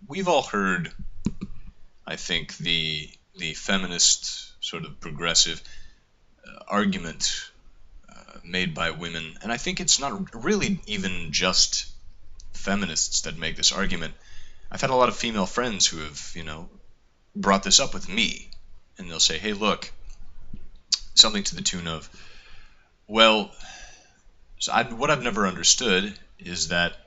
we've all heard, I think, the feminist sort of progressive argument made by women, and I think it's not really even just feminists that make this argument. I've had a lot of female friends who have, brought this up with me, and they'll say, "Hey, look," something to the tune of, "Well, what I've never understood is that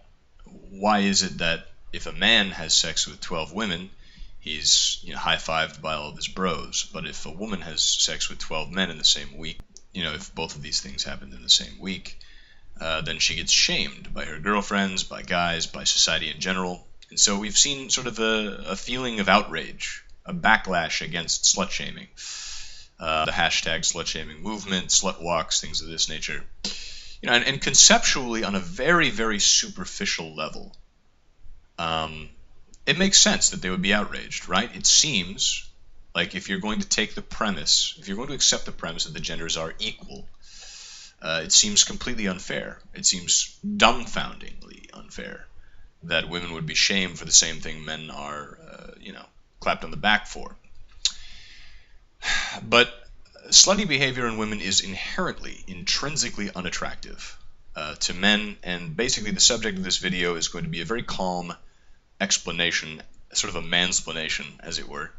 why is it that if a man has sex with 12 women, he's high-fived by all of his bros, but if a woman has sex with 12 men in the same week, if both of these things happened in the same week, then she gets shamed by her girlfriends, by guys, by society in general." And so we've seen sort of a feeling of outrage, a backlash against slut-shaming. The hashtag slut-shaming movement, slut walks, things of this nature. And conceptually, on a very, very superficial level, it makes sense that they would be outraged, right? It seems like if you're going to take the premise, if you're going to accept the premise that the genders are equal, it seems completely unfair. It seems dumbfoundingly unfair that women would be shamed for the same thing men are, clapped on the back for. But slutty behavior in women is intrinsically unattractive to men, and basically the subject of this video is going to be a very calm explanation, sort of a mansplanation, as it were,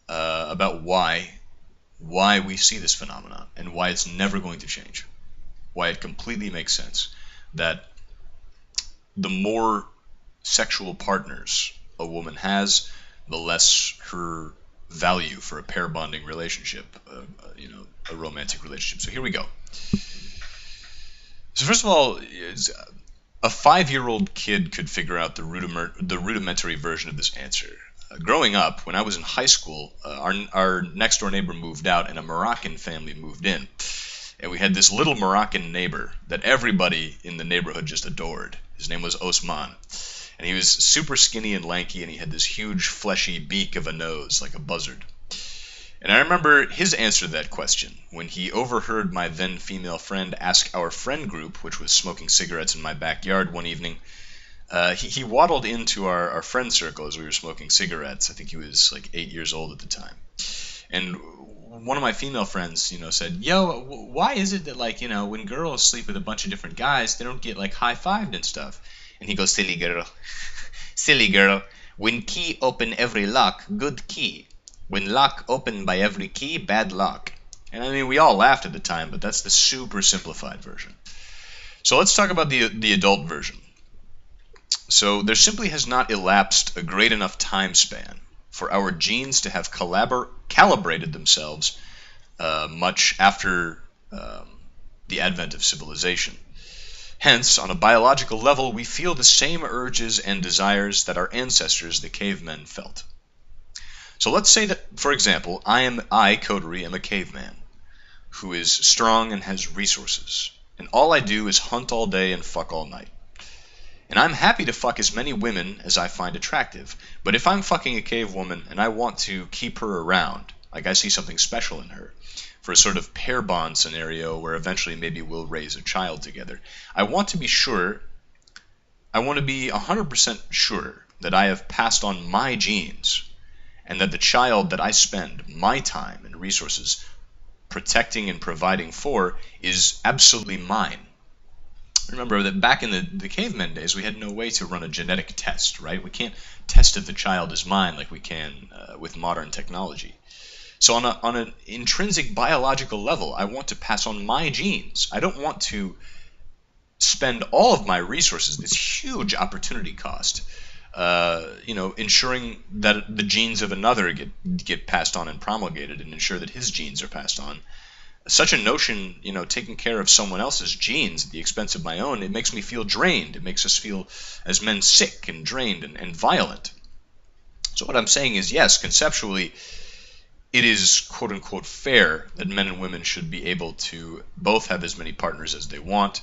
about why we see this phenomenon and why it's never going to change. Why it completely makes sense that the more sexual partners a woman has, the less her value for a pair bonding relationship, a romantic relationship. So here we go. So first of all, a 5-year-old kid could figure out the rudimentary version of this answer. Growing up, when I was in high school, our next door neighbor moved out and a Moroccan family moved in. And we had this little Moroccan neighbor that everybody in the neighborhood just adored. His name was Osman. And he was super skinny and lanky, and he had this huge fleshy beak of a nose, like a buzzard. And I remember his answer to that question when he overheard my then female friend ask our friend group, which was smoking cigarettes in my backyard one evening. He waddled into our friend circle as we were smoking cigarettes. I think he was like 8 years old at the time. And one of my female friends, said, "Yo, why is it that, when girls sleep with a bunch of different guys, they don't get, high-fived and stuff?" And he goes, "Silly girl. Silly girl. When key open every lock, good key. When lock open by every key, bad lock." And I mean, we all laughed at the time, but that's the super simplified version. So let's talk about the adult version. So there simply has not elapsed a great enough time span for our genes to have calibrated themselves much after the advent of civilization. Hence, on a biological level, we feel the same urges and desires that our ancestors, the cavemen, felt. So let's say that, for example, I, Coterie, am a caveman who is strong and has resources, and all I do is hunt all day and fuck all night. And I'm happy to fuck as many women as I find attractive, but if I'm fucking a cave woman and I want to keep her around, like I see something special in her, for a sort of pair bond scenario where eventually maybe we'll raise a child together, I want to be 100% sure that I have passed on my genes, and that the child that I spend my time and resources protecting and providing for is absolutely mine. Remember that back in the cavemen days, we had no way to run a genetic test, right? We can't test if the child is mine like we can with modern technology. So on an intrinsic biological level, I want to pass on my genes. I don't want to spend all of my resources, this huge opportunity cost, ensuring that the genes of another get passed on and promulgated, and ensure that his genes are passed on. Such a notion, taking care of someone else's genes at the expense of my own, it makes me feel drained. It makes us feel, as men, sick and drained and violent. So what I'm saying is, yes, conceptually, it is quote-unquote fair that men and women should be able to both have as many partners as they want,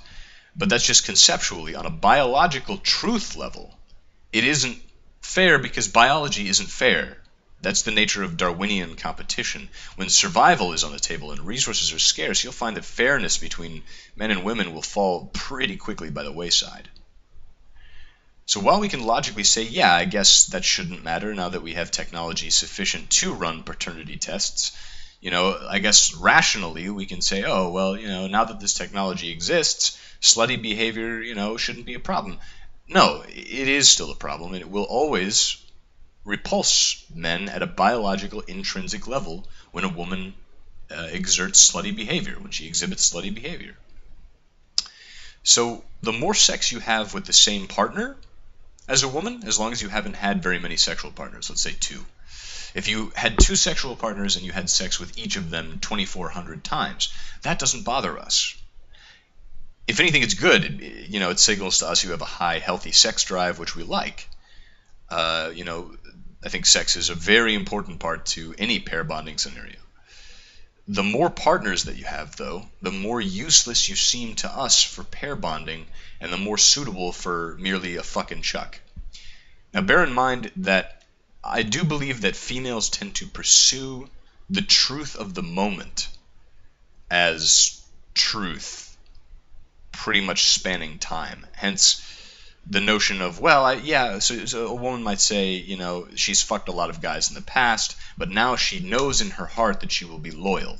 but that's just conceptually. On a biological truth level, it isn't fair because biology isn't fair. That's the nature of Darwinian competition. When survival is on the table and resources are scarce, you'll find that fairness between men and women will fall pretty quickly by the wayside. So while we can logically say, yeah, I guess that shouldn't matter now that we have technology sufficient to run paternity tests, I guess rationally we can say, oh, well, now that this technology exists, slutty behavior, shouldn't be a problem. No, it is still a problem, and it will always repulse men at a biological intrinsic level when a woman exerts slutty behavior, when she exhibits slutty behavior. So the more sex you have with the same partner as a woman, as long as you haven't had very many sexual partners, let's say 2. If you had 2 sexual partners and you had sex with each of them 2,400 times, that doesn't bother us. If anything, it's good. It signals to us you have a high, healthy sex drive, which we like. I think sex is a very important part to any pair bonding scenario. The more partners that you have, though, the more useless you seem to us for pair bonding, and the more suitable for merely a fucking chuck. Now, bear in mind that I do believe that females tend to pursue the truth of the moment as truth, pretty much spanning time. Hence, the notion of, so a woman might say, she's fucked a lot of guys in the past, but now she knows in her heart that she will be loyal.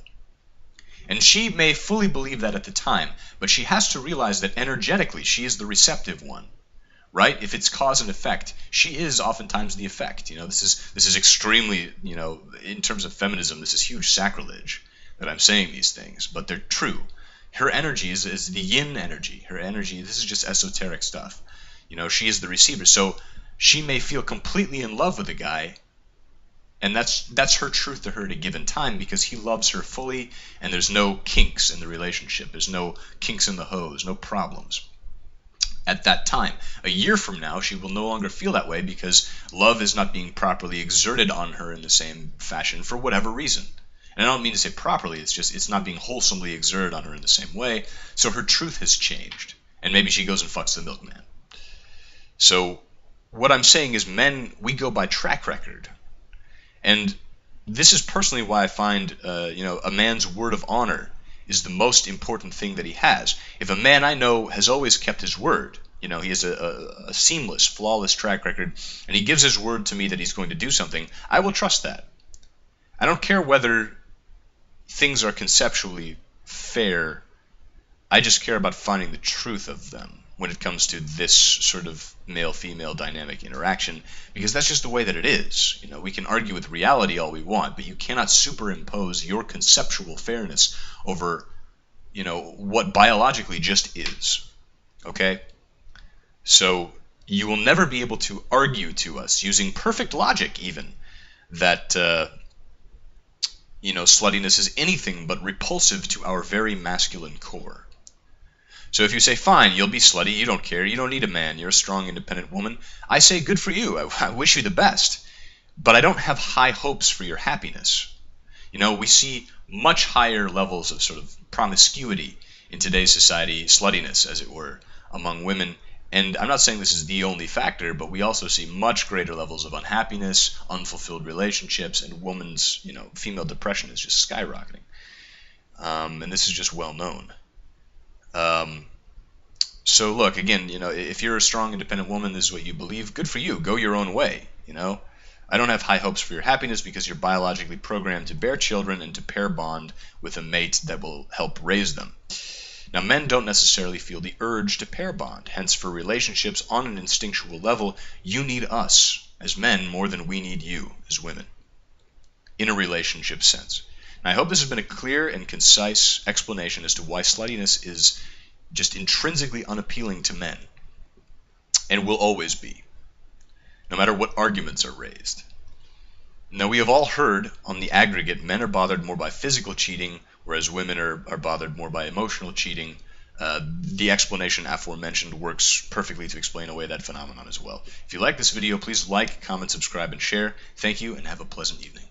And she may fully believe that at the time, but she has to realize that energetically she is the receptive one, right? If it's cause and effect, she is oftentimes the effect. This is extremely, in terms of feminism, this is huge sacrilege that I'm saying these things, but they're true. Her energy is the yin energy. Her energy, this is just esoteric stuff. She is the receiver. So she may feel completely in love with a guy, and that's her truth to her at a given time because he loves her fully, and there's no kinks in the relationship. There's no kinks in the hose, no problems. At that time, a year from now, she will no longer feel that way because love is not being properly exerted on her in the same fashion for whatever reason. And I don't mean to say properly, it's not being wholesomely exerted on her in the same way, so her truth has changed, and maybe she goes and fucks the milkman. So what I'm saying is men, we go by track record. And this is personally why I find, a man's word of honor is the most important thing that he has. If a man I know has always kept his word, he has a seamless, flawless track record, and he gives his word to me that he's going to do something, I will trust that. I don't care whether things are conceptually fair. I just care about finding the truth of them when it comes to this sort of male-female dynamic interaction, because that's just the way that it is. We can argue with reality all we want, but you cannot superimpose your conceptual fairness over, what biologically just is. Okay? So you will never be able to argue to us, using perfect logic even, that sluttiness is anything but repulsive to our very masculine core. So if you say, fine, you'll be slutty, you don't care, you don't need a man, you're a strong, independent woman, I say, good for you, I wish you the best. But I don't have high hopes for your happiness. We see much higher levels of sort of promiscuity in today's society, sluttiness, as it were, among women. And I'm not saying this is the only factor, but we also see much greater levels of unhappiness, unfulfilled relationships, and women's, female depression is just skyrocketing. And this is just well known. So look, again, if you're a strong, independent woman, this is what you believe, good for you. Go your own way, I don't have high hopes for your happiness because you're biologically programmed to bear children and to pair bond with a mate that will help raise them. Now, men don't necessarily feel the urge to pair bond. Hence, for relationships on an instinctual level, you need us as men more than we need you as women, in a relationship sense. And I hope this has been a clear and concise explanation as to why sluttiness is just intrinsically unappealing to men, and will always be, no matter what arguments are raised. Now, we have all heard, on the aggregate, men are bothered more by physical cheating, whereas women are bothered more by emotional cheating. The explanation aforementioned works perfectly to explain away that phenomenon as well. If you like this video, please like, comment, subscribe, and share. Thank you, and have a pleasant evening.